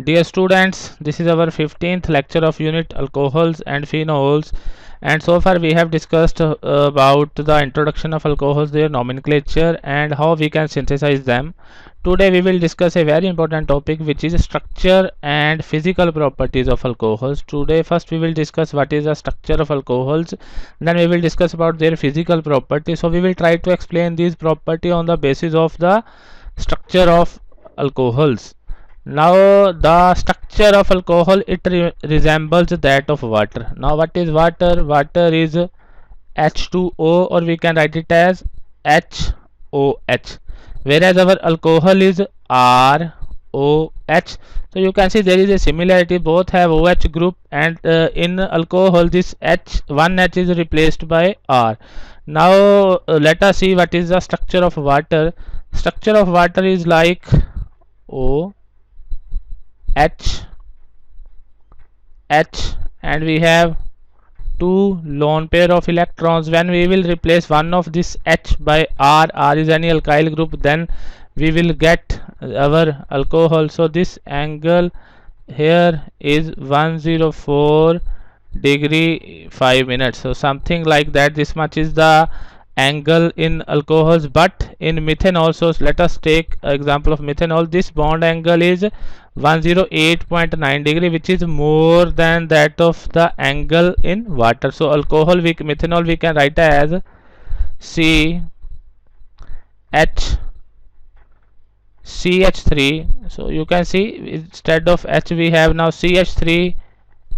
Dear students, this is our 15th lecture of unit alcohols and phenols, and so far we have discussed about the introduction of alcohols, their nomenclature and how we can synthesize them. Today we will discuss a very important topic, which is structure and physical properties of alcohols. Today first we will discuss what is the structure of alcohols, then we will discuss about their physical properties. So we will try to explain these property on the basis of the structure of alcohols. Now the structure of alcohol, it resembles that of water. Now what is water? Water is H2O, or we can write it as HOH, whereas our alcohol is ROH. So you can see there is a similarity, both have OH group, and in alcohol this H1H is replaced by R. Now let us see what is the structure of water. Structure of water is like O H H, and we have two lone pair of electrons. When we will replace one of this H by R, R is any alkyl group, then we will get our alcohol. So this angle here is 104 degree 5 minutes, so something like that. This much is the angle in alcohols, but in methanol, so let us take example of methanol. This bond angle is 108.9 degree, which is more than that of the angle in water. So alcohol, methanol we can write as CH3. So you can see instead of H we have now CH3,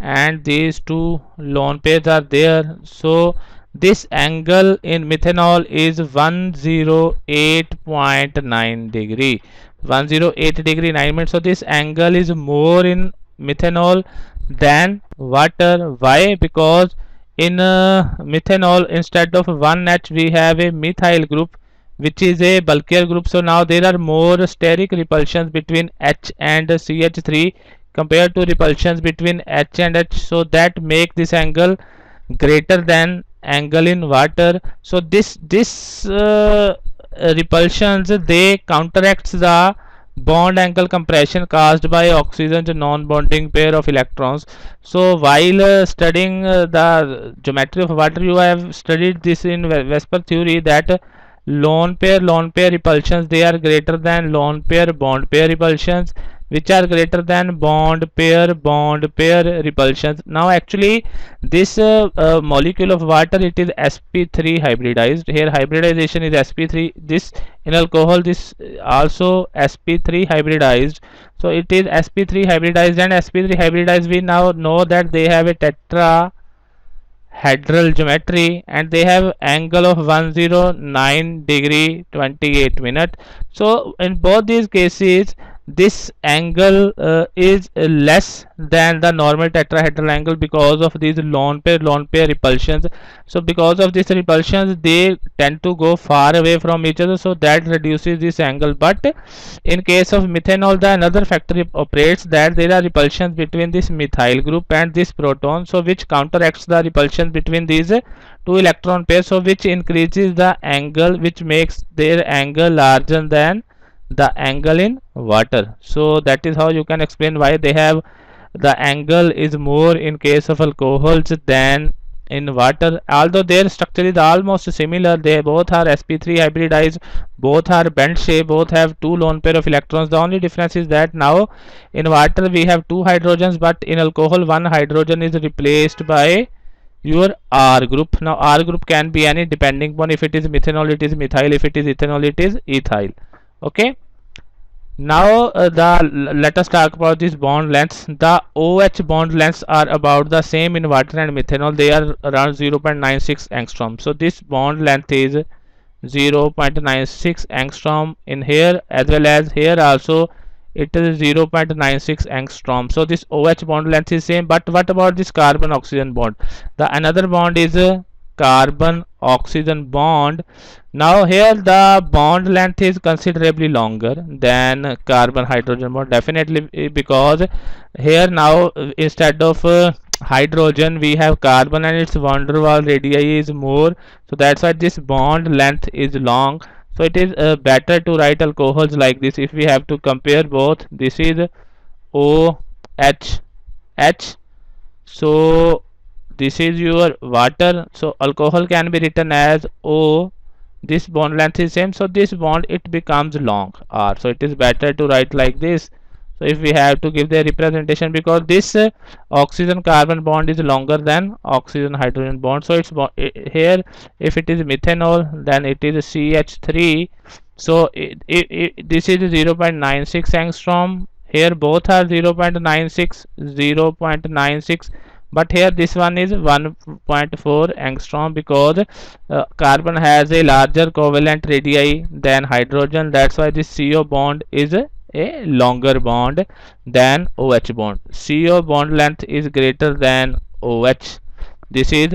and these two lone pairs are there. So this angle in methanol is 108.9 degree, 108 degree 9 minutes. So this angle is more in methanol than water. Why? Because in methanol, instead of one H we have a methyl group, which is a bulkier group. So now there are more steric repulsions between H and CH3 compared to repulsions between H and H, so that make this angle greater than angle in water. So this repulsions, they counteracts the bond angle compression caused by oxygen's non-bonding pair of electrons. So while studying the geometry of water, you have studied this in Vesper theory, that lone pair repulsions, they are greater than lone pair bond pair repulsions, which are greater than bond pair repulsions. Now actually this molecule of water, it is sp3 hybridized. Here hybridization is sp3. This in alcohol, this also sp3 hybridized. So it is sp3 hybridized, and sp3 hybridized, we now know that they have a tetrahedral geometry, and they have angle of 109 degree 28 minute. So in both these cases, this angle is less than the normal tetrahedral angle because of these lone pair repulsions. So because of these repulsions, they tend to go far away from each other, so that reduces this angle. But in case of methanol, the another factor operates, that there are repulsions between this methyl group and this proton, so which counteracts the repulsion between these two electron pairs, so which increases the angle, which makes their angle larger than the angle in water. So that is how you can explain why they have the angle is more in case of alcohols than in water. Although their structure is almost similar, they both are sp3 hybridized, both are bent shape, both have two lone pair of electrons. The only difference is that now in water we have two hydrogens, but in alcohol one hydrogen is replaced by your R group. Now R group can be any, depending upon if it is methanol it is methyl, if it is ethanol it is ethyl. Okay, now let us talk about these bond lengths. The OH bond lengths are about the same in water and methanol. They are around 0.96 angstrom. So this bond length is 0.96 angstrom in here, as well as here also it is 0.96 angstrom. So this OH bond length is same. But what about this carbon oxygen bond? The another bond is a carbon oxygen bond. Now here the bond length is considerably longer than carbon hydrogen bond, definitely, because here now instead of hydrogen we have carbon, and its van der Waals radii is more, so that's why this bond length is long. So it is better to write alcohols like this if we have to compare both. This is OH H. So this is your water. So alcohol can be written as O. This bond length is same, so this bond it becomes long R. So it is better to write like this. So if we have to give the representation, because this oxygen carbon bond is longer than oxygen hydrogen bond, so it's here if it is methanol, then it is CH3. So this is 0.96 angstrom. Here both are 0.96, 0.96, but here this one is 1.4 angstrom, because carbon has a larger covalent radii than hydrogen. That's why this CO bond is a longer bond than OH bond. CO bond length is greater than OH. This is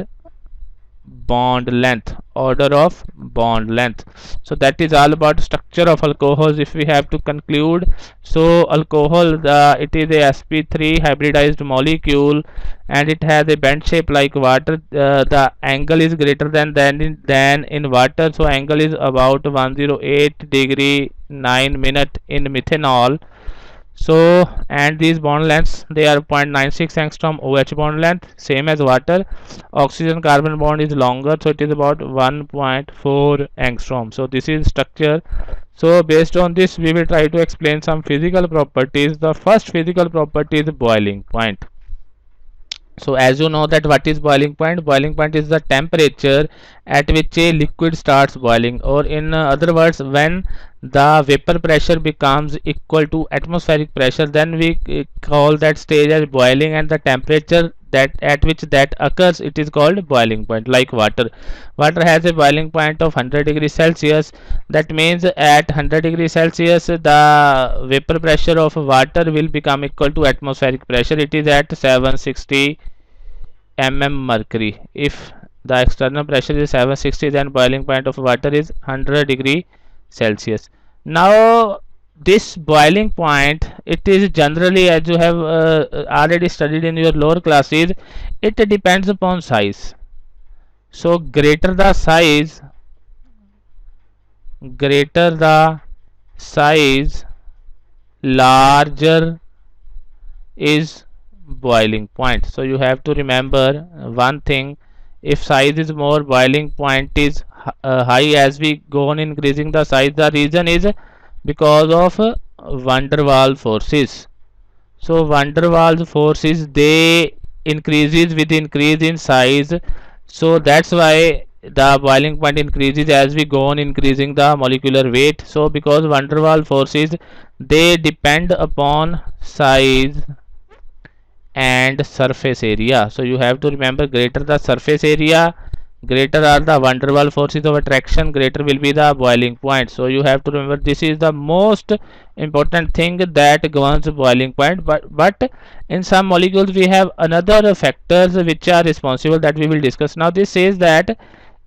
bond length, order of bond length. So that is all about structure of alcohols. If we have to conclude, so alcohol, it is a sp3 hybridized molecule, and it has a bent shape like water. The angle is greater than in water, so angle is about 108 degree 9 minute in methanol. So, and these bond lengths, they are 0.96 angstrom. OH bond length same as water. Oxygen carbon bond is longer, so it is about 1.4 angstrom. So this is structure. So based on this, we will try to explain some physical properties. The first physical property is boiling point. So as you know that what is boiling point? Boiling point is the temperature at which a liquid starts boiling, or in other words, when the vapor pressure becomes equal to atmospheric pressure, then we call that stage as boiling, and the temperature that at which that occurs, it is called boiling point. Like water has a boiling point of 100 degrees Celsius. That means at 100 degrees Celsius the vapor pressure of water will become equal to atmospheric pressure. It is at 760 mm mercury. If the external pressure is 760, then boiling point of water is 100 degree Celsius. Now this boiling point, it is generally, as you have already studied in your lower classes, it depends upon size. So greater the size, larger is boiling point. So you have to remember one thing: if size is more, boiling point is high. As we go on increasing the size, the reason is because of van der Waals forces. So van der Waals forces, they increases with increase in size. So that's why the boiling point increases as we go on increasing the molecular weight. So because van der Waals forces, they depend upon size and surface area. So you have to remember, greater the surface area, greater are the van der Waals forces of attraction, greater will be the boiling point. So you have to remember, this is the most important thing that governs boiling point. But in some molecules we have another factors which are responsible, that we will discuss now. This says that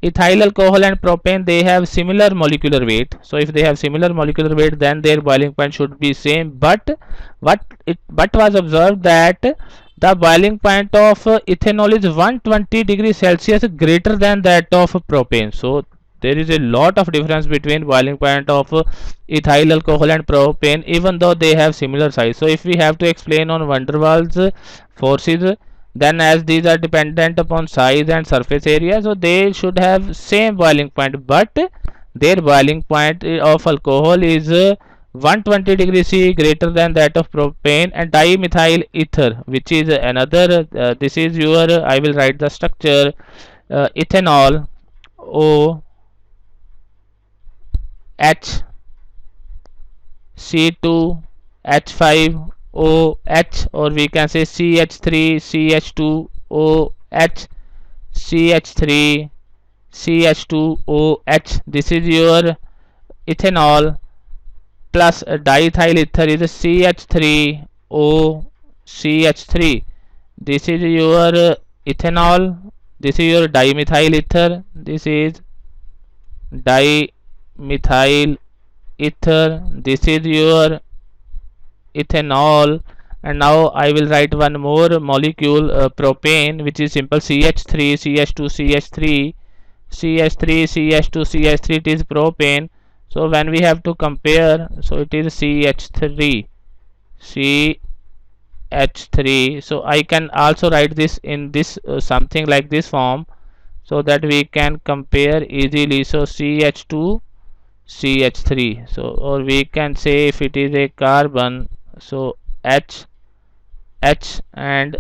ethyl alcohol and propane, they have similar molecular weight. So if they have similar molecular weight, then their boiling point should be same. But what was observed, that the boiling point of ethanol is 120 degrees Celsius greater than that of propane. So there is a lot of difference between boiling point of ethyl alcohol and propane, even though they have similar size. So if we have to explain on van der Waals forces, then as these are dependent upon size and surface area, so they should have same boiling point, but their boiling point of alcohol is 120 degrees C greater than that of propane. And dimethyl ether, which is another, this is your, I will write the structure, ethanol, O H C2 H5 OH, or we can say CH3 CH2 OH, CH3 CH2 OH. This is your ethanol, plus diethyl ether is CH3 O CH3. This is your ethanol, this is your dimethyl ether, this is dimethyl ether, this is your ethanol. And now I will write one more molecule, propane, which is simple, CH3 CH2 CH3 CH3 CH2 CH3, it is propane. So when we have to compare, so it is CH3 CH3. So I can also write this in this something like this form, so that we can compare easily. So CH2 CH3. So or we can say if it is a carbon, so H, and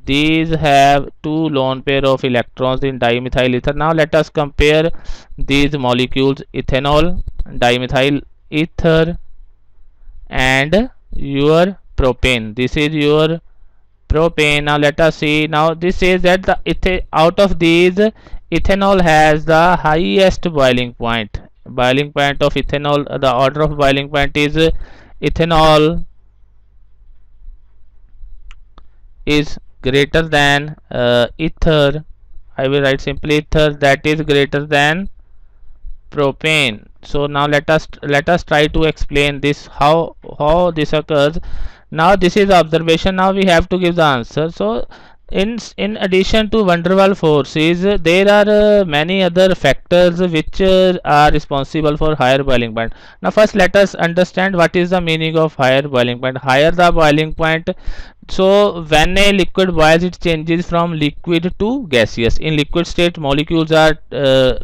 these have two lone pair of electrons in dimethyl ether. Now let us compare these molecules: ethanol, dimethyl ether, and your propane. This is your propane. Now let us see. Now this says that the out of these, ethanol has the highest boiling point. Boiling point of ethanol, the order of boiling point is ethanol is greater than ether. I will write simply ether, that is greater than propane. So now let us try to explain this, how this occurs. Now this is observation. Now we have to give the answer. So in addition to van der Waals forces, there are many other factors which are responsible for higher boiling point. Now first let us understand what is the meaning of higher boiling point. Higher the boiling point, so when a liquid boils, it changes from liquid to gaseous. In liquid state, molecules are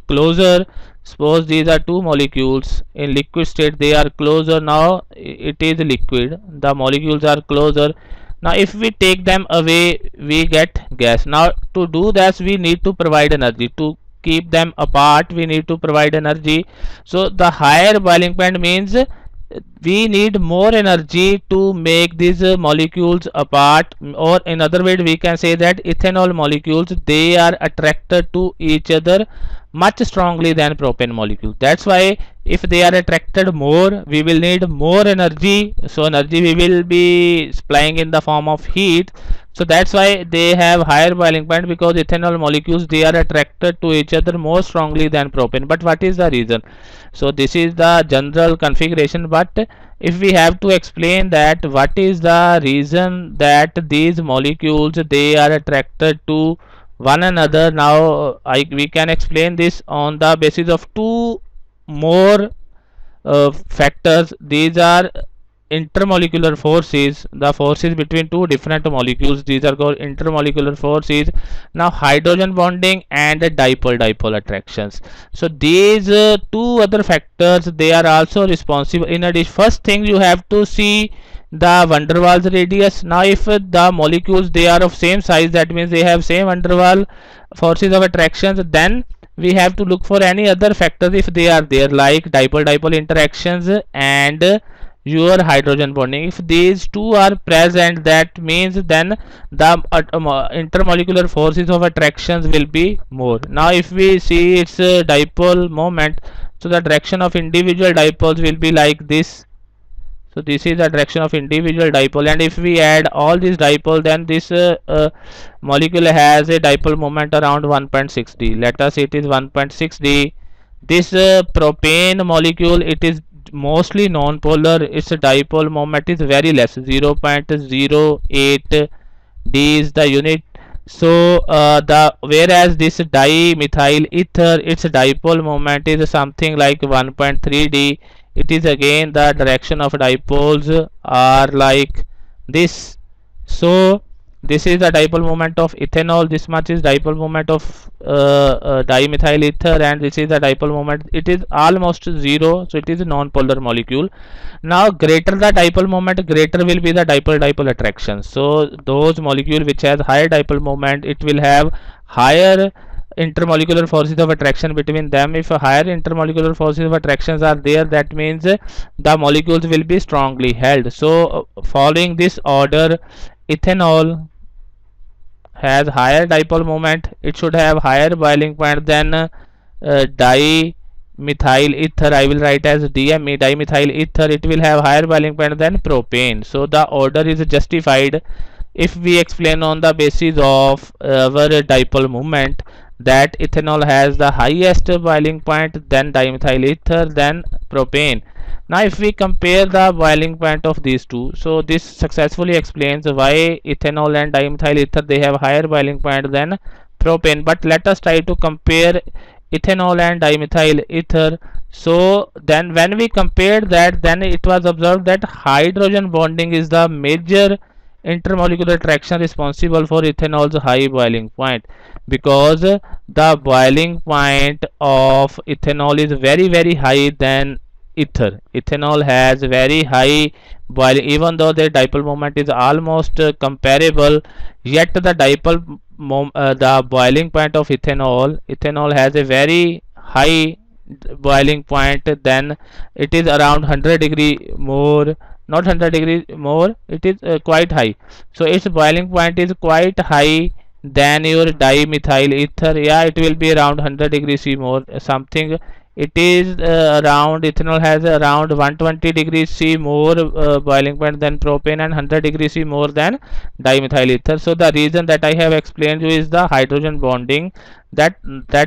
closer. Suppose these are two molecules in liquid state, they are closer. Now it is liquid, the molecules are closer. Now if we take them away, we get gas. Now to do that, we need to provide energy. To keep them apart, we need to provide energy. So the higher boiling point means we need more energy to make these molecules apart, or in other words we can say that ethanol molecules, they are attracted to each other much strongly than propane molecules. That's why if they are attracted more, we will need more energy. So energy we will be supplying in the form of heat. So that's why they have higher boiling point, because ethanol molecules, they are attracted to each other more strongly than propane. But what is the reason? So this is the general configuration, but if we have to explain that what is the reason that these molecules, they are attracted to one another, now we can explain this on the basis of two more factors. These are intermolecular forces, the forces between two different molecules, these are called intermolecular forces. Now hydrogen bonding and dipole attractions. So these two other factors, they are also responsible. In addition, first thing you have to see the van der Waals radius. Now if the molecules, they are of same size, that means they have same van der Waals forces of attractions, then we have to look for any other factors if they are there, like dipole interactions and your hydrogen bonding. If these two are present, that means then the intermolecular forces of attractions will be more. Now if we see its dipole moment, so the direction of individual dipoles will be like this. So this is the direction of individual dipole, and if we add all these dipole, then this molecule has a dipole moment around 1.6 d. Let us say it is 1.6 d. This propane molecule, it is mostly non-polar. Its dipole moment is very less, 0.08 d is the unit. So the whereas this dimethyl ether, its dipole moment is something like 1.3 d. It is again the direction of dipoles are like this. So this is the dipole moment of ethanol, this much is dipole moment of dimethyl ether, and this is the dipole moment, it is almost zero. So it is a non-polar molecule. Now greater the dipole moment, greater will be the dipole attraction. So those molecule which has higher dipole moment, it will have higher intermolecular forces of attraction between them. If a higher intermolecular forces of attractions are there, that means the molecules will be strongly held. So following this order, ethanol has higher dipole moment, it should have higher boiling point than dimethyl ether. I will write as DME, dimethyl ether. It will have higher boiling point than propane. So the order is justified if we explain on the basis of our dipole moment, that ethanol has the highest boiling point, then dimethyl ether, then propane. Now if we compare the boiling point of these two, so this successfully explains why ethanol and dimethyl ether, they have higher boiling point than propane. But let us try to compare ethanol and dimethyl ether. So then when we compared that, then it was observed that hydrogen bonding is the major intermolecular attraction responsible for ethanol's high boiling point? Because the boiling point of ethanol is very high than ether. Ethanol has very high boiling, even though the dipole moment is almost comparable, yet the the boiling point of ethanol has a very high boiling point. Then it is around 100 degree more, not 100 degree more, it is quite high. So its boiling point is quite high than your dimethyl ether. Yeah, it will be around 100 degrees C more something. It is around, ethanol has around 120 degrees C more boiling point than propane, and 100 degrees C more than dimethyl ether. So the reason that I have explained you is the hydrogen bonding, that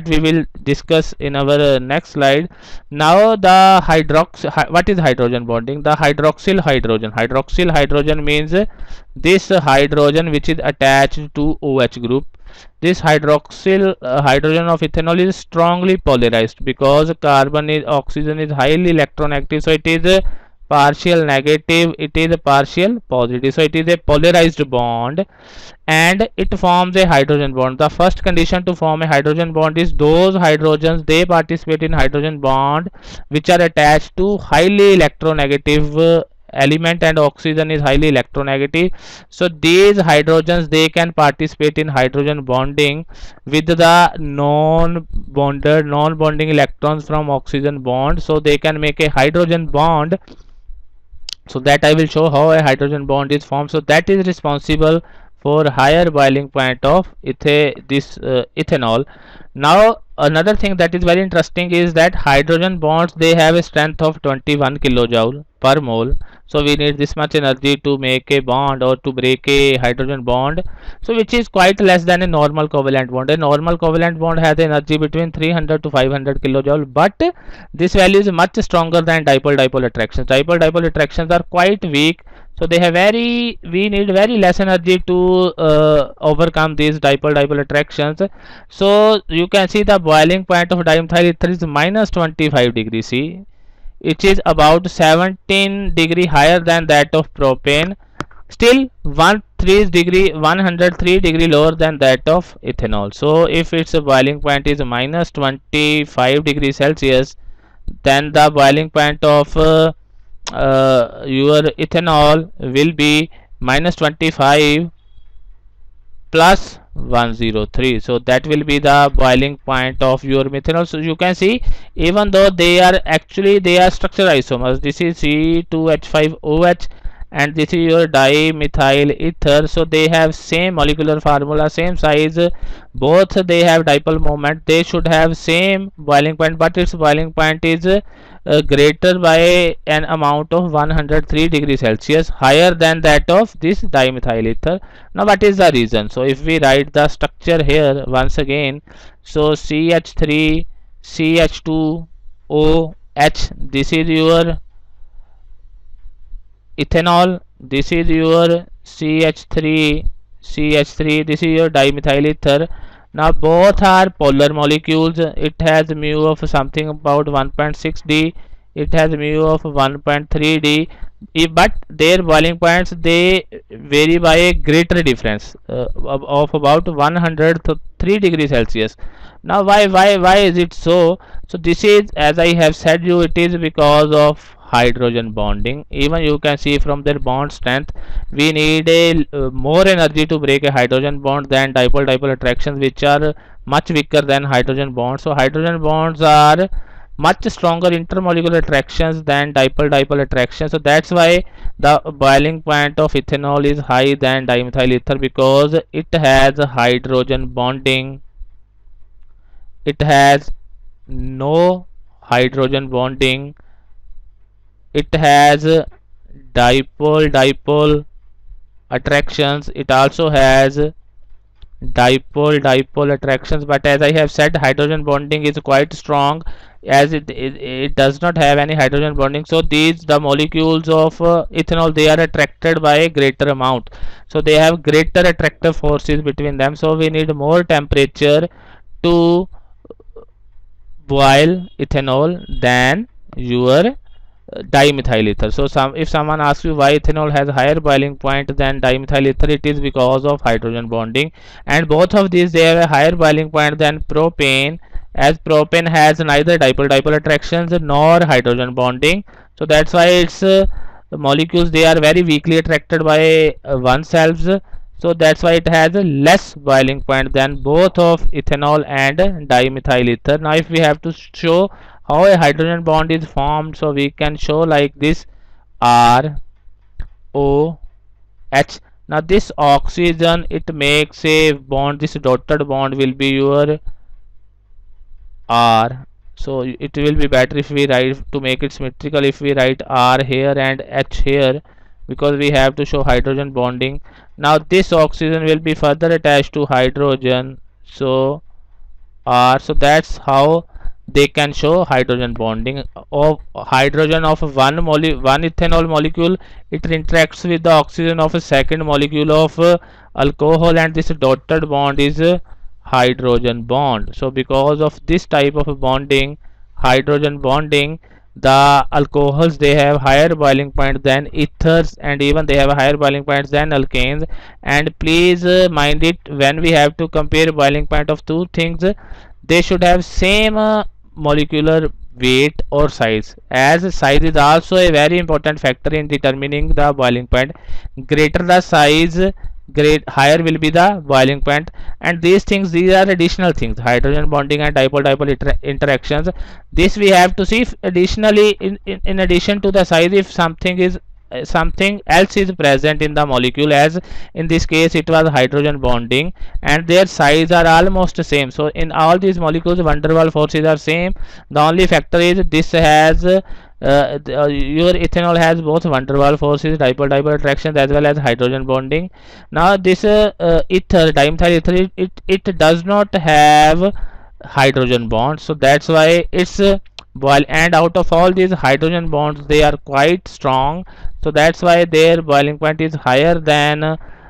we will discuss in our next slide. Now the what is hydrogen bonding? The hydroxyl hydrogen means this hydrogen which is attached to OH group. This hydroxyl hydrogen of ethanol is strongly polarized, because oxygen is highly electronegative, so it is a partial negative, it is a partial positive, so it is a polarized bond, and it forms a hydrogen bond. The first condition to form a hydrogen bond is those hydrogens, they participate in hydrogen bond which are attached to highly electronegative element, and oxygen is highly electronegative. So these hydrogens, they can participate in hydrogen bonding with the non bonding electrons from oxygen bond, so they can make a hydrogen bond. So that I will show how a hydrogen bond is formed. So that is responsible for higher boiling point of ethanol. Now another thing that is very interesting is that hydrogen bonds, they have a strength of 21 kilojoule per mole. So we need this much energy to make a bond or to break a hydrogen bond, so which is quite less than a normal covalent bond. A normal covalent bond has energy between 300 to 500 kilojoule, but this value is much stronger than dipole attractions. Dipole attractions are quite weak, so they have we need very less energy to overcome these dipole attractions. So you can see the boiling point of dimethyl ether is minus 25 degrees C. It is about 17 degree higher than that of propane, still 103 degree lower than that of ethanol. So if its boiling point is minus 25 degrees Celsius, then the boiling point of your ethanol will be minus 25 plus 103. So that will be the boiling point of your methanol. So you can see, even though they are structure isomers, this is C2H5OH and this is your dimethyl ether, so they have same molecular formula, same size, both they have dipole moment, they should have same boiling point, but its boiling point is greater by an amount of 103 degrees Celsius, higher than that of this dimethyl ether. Now what is the reason? So if we write the structure here once again, so CH3 CH2OH, this is your ethanol, this is your CH3, this is your dimethyl ether. Now both are polar molecules. It has mu of something about 1.6 d, it has mu of 1.3 d, but their boiling points, they vary by a greater difference of about 103 degrees Celsius. Now why is it so? So this is, as I have said you, it is because of hydrogen bonding. Even you can see from their bond strength, we need a more energy to break a hydrogen bond than dipole attractions, which are much weaker than hydrogen bonds. So hydrogen bonds are much stronger intermolecular attractions than dipole attractions. So that's why the boiling point of ethanol is high than dimethyl ether, because it has hydrogen bonding. It has no hydrogen bonding, it has dipole attractions, it also has dipole attractions, but as I have said, hydrogen bonding is quite strong, as it does not have any hydrogen bonding. So the molecules of ethanol, they are attracted by a greater amount, so they have greater attractive forces between them. So we need more temperature to boil ethanol than your dimethyl ether. So if someone asks you why ethanol has higher boiling point than dimethyl ether, it is because of hydrogen bonding, and both of these they have a higher boiling point than propane, as propane has neither dipole attractions nor hydrogen bonding. So that's why its molecules, they are very weakly attracted by oneself. So that's why it has a less boiling point than both of ethanol and dimethyl ether. Now if we have to show how a hydrogen bond is formed, so we can show like this: R O H. Now this oxygen, it makes a bond, this dotted bond will be your R. So it will be better if we write, to make it symmetrical, if we write R here and H here, because we have to show hydrogen bonding. Now this oxygen will be further attached to hydrogen, so R. So that's how they can show hydrogen bonding of hydrogen of one ethanol molecule. It interacts with the oxygen of a second molecule of alcohol, and this dotted bond is hydrogen bond. So because of this type of bonding, hydrogen bonding, the alcohols, they have higher boiling point than ethers, and even they have a higher boiling point than alkanes. And please mind it, when we have to compare boiling point of two things, they should have same molecular weight or size, as size is also a very important factor in determining the boiling point. Greater the size, great higher will be the boiling point. And these things, these are additional things, hydrogen bonding and dipole interactions. This we have to see if additionally, in addition to the size, if something is something else is present in the molecule, as in this case it was hydrogen bonding, and their size are almost same. So in all these molecules, van der Waals forces are same. The only factor is this has your ethanol has both van der Waals forces, dipole attractions, as well as hydrogen bonding. Now this ether, dimethyl ether, it does not have hydrogen bonds, so that's why it's boil, and out of all these hydrogen bonds, they are quite strong. So that's why their boiling point is higher than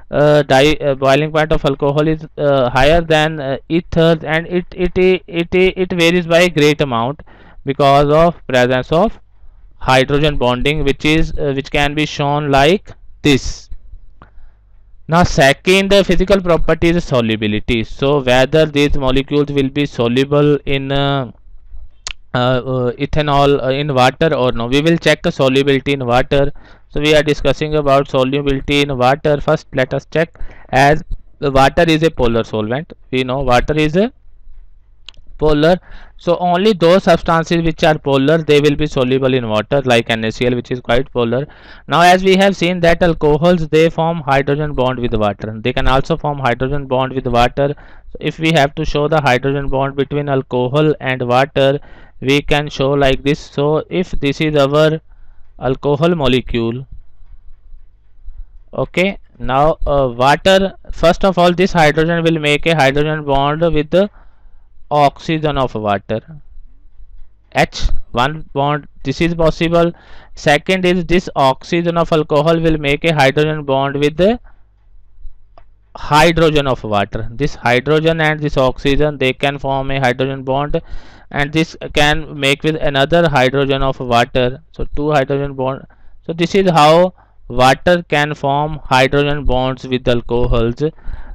boiling point of alcohol is higher than ethers, and it varies by a great amount because of presence of hydrogen bonding, which can be shown like this. Now second physical property is solubility. So whether these molecules will be soluble in ethanol in water or no. We will check the solubility in water. So we are discussing about solubility in water. First let us check, as water is a polar solvent. We know water is a polar, so only those substances which are polar, they will be soluble in water, like NaCl, which is quite polar. Now as we have seen that alcohols, they form hydrogen bond with water, they can also form hydrogen bond with water. So if we have to show the hydrogen bond between alcohol and water, we can show like this. So if this is our alcohol molecule, okay, now water, first of all, this hydrogen will make a hydrogen bond with the oxygen of water, H, one bond, this is possible. Second is this oxygen of alcohol will make a hydrogen bond with the hydrogen of water. This hydrogen and this oxygen, they can form a hydrogen bond, and this can make with another hydrogen of water. So two hydrogen bond. So this is how water can form hydrogen bonds with alcohols.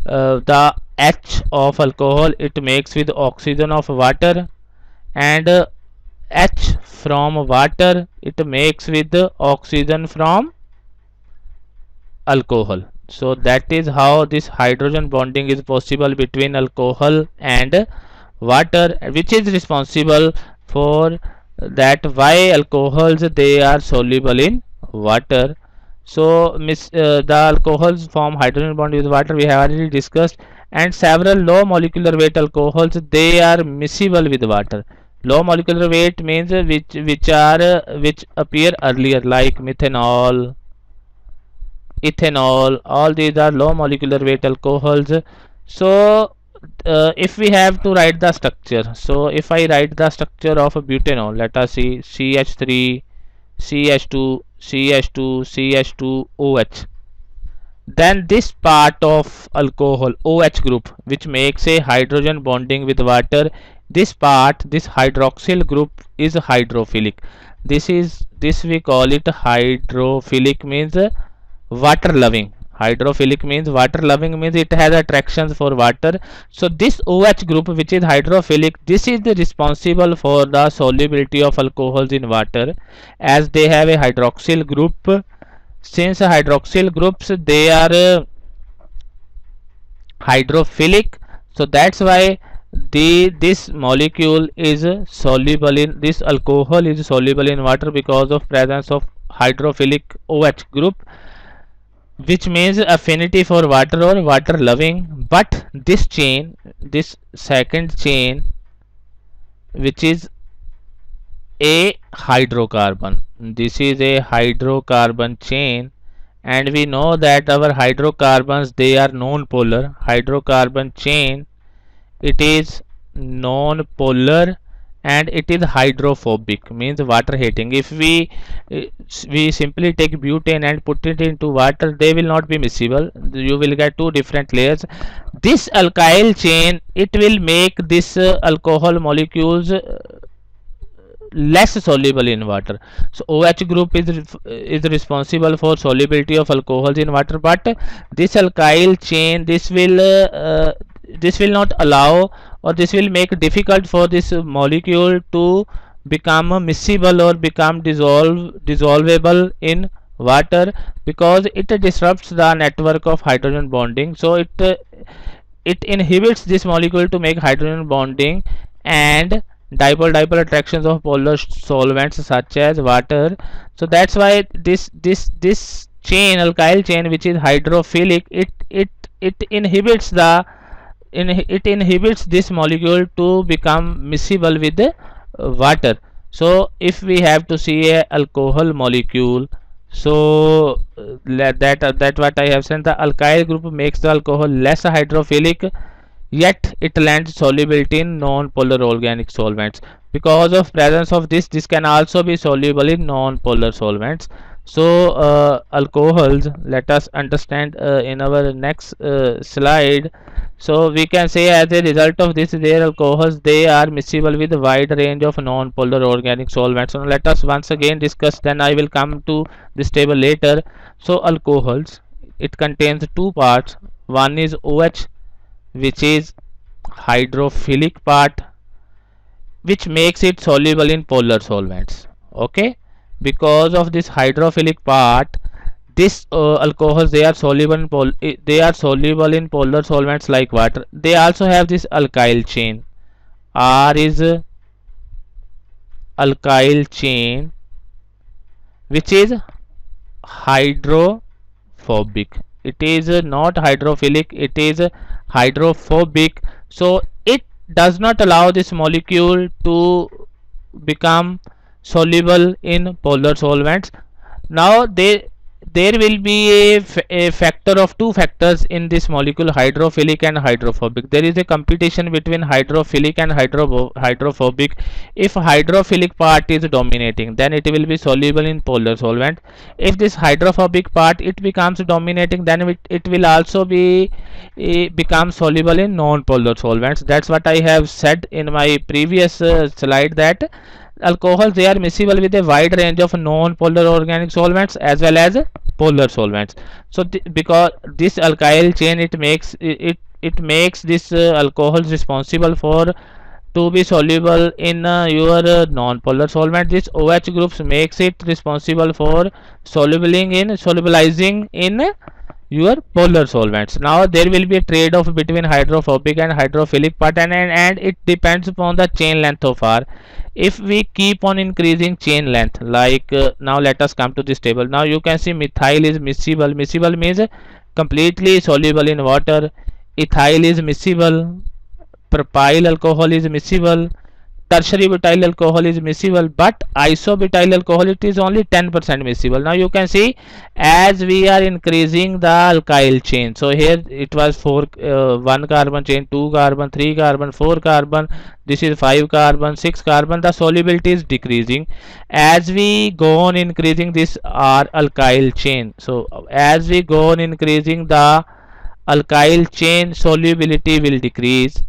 The H of alcohol, it makes with oxygen of water, and H from water, it makes with oxygen from alcohol. So that is how this hydrogen bonding is possible between alcohol and water, which is responsible for that why alcohols, they are soluble in water. So the alcohols form hydrogen bond with water, we have already discussed. And several low molecular weight alcohols, they are miscible with water. Low molecular weight means which appear earlier, like methanol, ethanol, all these are low molecular weight alcohols. So if we have to write the structure, so if I write the structure of a butanol, let us see: CH3, CH2, CH2, CH2, OH. then this part of alcohol OH group which makes a hydrogen bonding with water, this part, this hydroxyl group is hydrophilic. This we call it hydrophilic, means water loving. Hydrophilic means water loving, means it has attractions for water. So this OH group which is hydrophilic, this is the responsible for the solubility of alcohols in water, as they have a hydroxyl group. Since hydroxyl groups, they are hydrophilic, so that's why this molecule is soluble in, this alcohol is soluble in water because of presence of hydrophilic OH group, which means affinity for water or water loving. But this chain, this second chain, which is a hydrocarbon, this is a hydrocarbon chain, and we know that our hydrocarbons, they are non-polar. Hydrocarbon chain, it is non-polar and it is hydrophobic, means water hating. If we simply take butane and put it into water, they will not be miscible, you will get two different layers. This alkyl chain, it will make this alcohol molecules less soluble in water. So OH group is responsible for solubility of alcohols in water, but this alkyl chain, this will not allow, or this will make difficult for this molecule to become miscible or become dissolvable in water, because it disrupts the network of hydrogen bonding. So it inhibits this molecule to make hydrogen bonding and dipole attractions of polar solvents such as water. So that's why this chain, alkyl chain, which is hydrophilic, it inhibits it inhibits this molecule to become miscible with the water. So if we have to see a alcohol molecule, so that what I have said, the alkyl group makes the alcohol less hydrophilic, yet it lends solubility in non-polar organic solvents. Because of presence of this can also be soluble in non-polar solvents. So alcohols, let us understand in our next slide. So we can say, as a result of this, their alcohols, they are miscible with a wide range of non-polar organic solvents. So let us once again discuss, then I will come to this table later. So alcohols, it contains two parts. One is OH, which is hydrophilic part, which makes it soluble in polar solvents. Okay, because of this hydrophilic part, this alcohols, they are soluble in polar solvents like water. They also have this alkyl chain. R is alkyl chain, which is hydrophobic. It is not hydrophilic, it is hydrophobic. So it does not allow this molecule to become soluble in polar solvents. Now there will be a factor of two factors in this molecule, hydrophilic and hydrophobic. There is a competition between hydrophilic and hydrophobic. If hydrophilic part is dominating, then it will be soluble in polar solvent. If this hydrophobic part, it becomes dominating, then it will also be become soluble in non-polar solvents. That's what I have said in my previous slide, that alcohols, they are miscible with a wide range of non-polar organic solvents as well as polar solvents. So because this alkyl chain, it makes this alcohols responsible for to be soluble in your non-polar solvent. This OH groups makes it responsible for solubilizing in your polar solvents. Now there will be a trade-off between hydrophobic and hydrophilic part, and it depends upon the chain length of R. If we keep on increasing chain length, like now let us come to this table. Now you can see methyl is miscible. Miscible means completely soluble in water. Ethyl is miscible. Propyl alcohol is miscible. tertiary butyl alcohol is miscible, but isobutyl alcohol it is only 10% miscible. Now you can see as we are increasing the alkyl chain, so here it was 1 carbon chain, 2 carbon, 3 carbon, 4 carbon, this is 5 carbon, 6 carbon, the solubility is decreasing. As we go on increasing this our alkyl chain, so as we go on increasing the alkyl chain, solubility will decrease.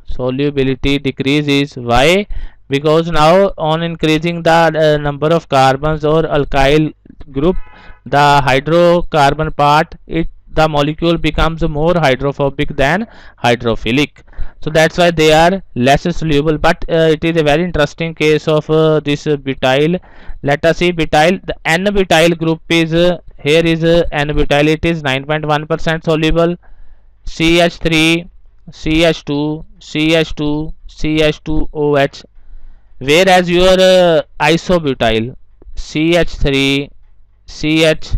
Solubility decreases. Why? Because now on increasing the number of carbons or alkyl group, the hydrocarbon part, it the molecule becomes more hydrophobic than hydrophilic, so that's why they are less soluble. But it is a very interesting case of this butyl. Let us see butyl. The n butyl group is here is n butyl, it is 9.1% soluble. CH3, CH2, CH2, CH2OH, whereas your isobutyl CH3, CH,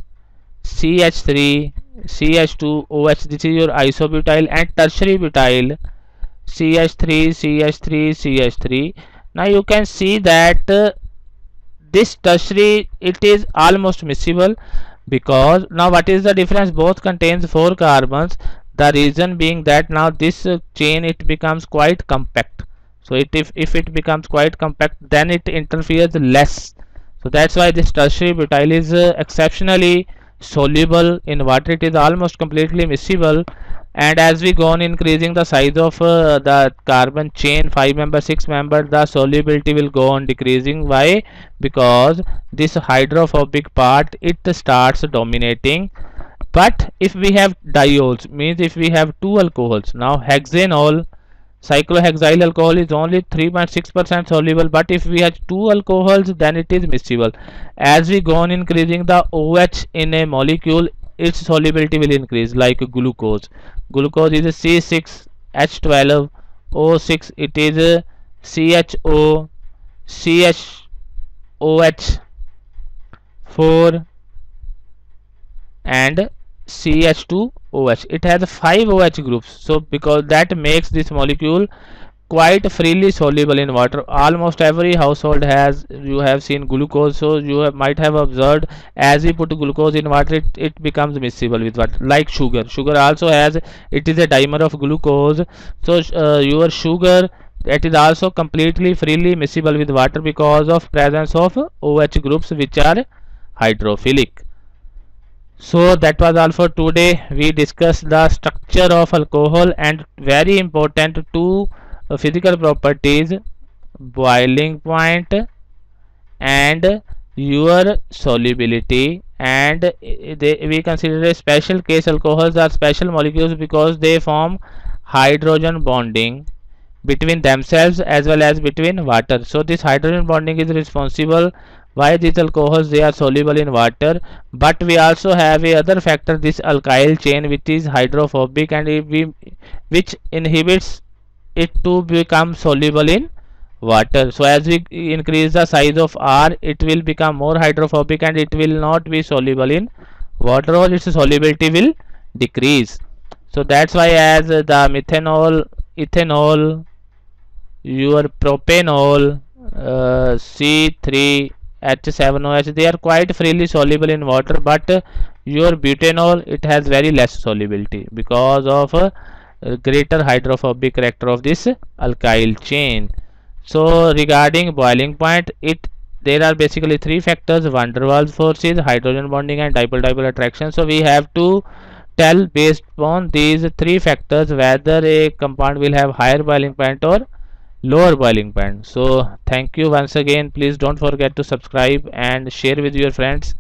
CH3, CH2OH, this is your isobutyl, and tertiary butyl CH3, CH3, CH3. Now you can see that this tertiary it is almost miscible, because now what is the difference? Both contains 4 carbons. The reason being that now this chain it becomes quite compact. So if it becomes quite compact, then it interferes less. So that's why this tertiary butyl is exceptionally soluble in water. It is almost completely miscible. And as we go on increasing the size of the carbon chain, 5 member, 6 member, the solubility will go on decreasing. Why? Because this hydrophobic part it starts dominating. But if we have diols, means if we have two alcohols, now hexanol, cyclohexyl alcohol is only 3.6% soluble, but if we have two alcohols, then it is miscible. As we go on increasing the OH in a molecule, its solubility will increase, like glucose. Glucose is a C6H12O6, it is a CHO, CHOH4 and CH2OH. It has 5 OH groups, so because that makes this molecule quite freely soluble in water. Almost every household has, you have seen glucose, so you might have observed as we put glucose in water, it becomes miscible with water. Like sugar also has, it is a dimer of glucose, so your sugar, that is also completely freely miscible with water because of presence of OH groups which are hydrophilic. So that was all for today. We discussed the structure of alcohol and very important two physical properties, boiling point and your solubility. And we consider a special case alcohols are special molecules because they form hydrogen bonding between themselves as well as between water. So this hydrogen bonding is responsible why these alcohols they are soluble in water. But we also have a other factor, this alkyl chain, which is hydrophobic and which inhibits it to become soluble in water. So as we increase the size of R, it will become more hydrophobic and it will not be soluble in water, or its solubility will decrease. So that's why as the methanol, ethanol, your propanol, C3H7OH, they are quite freely soluble in water, but your butanol it has very less solubility because of greater hydrophobic character of this alkyl chain. So regarding boiling point, there are basically three factors: van der Waals forces, hydrogen bonding, and dipole-dipole attraction. So we have to tell based on these three factors whether a compound will have higher boiling point or lower boiling point. So thank you once again. Please don't forget to subscribe and share with your friends.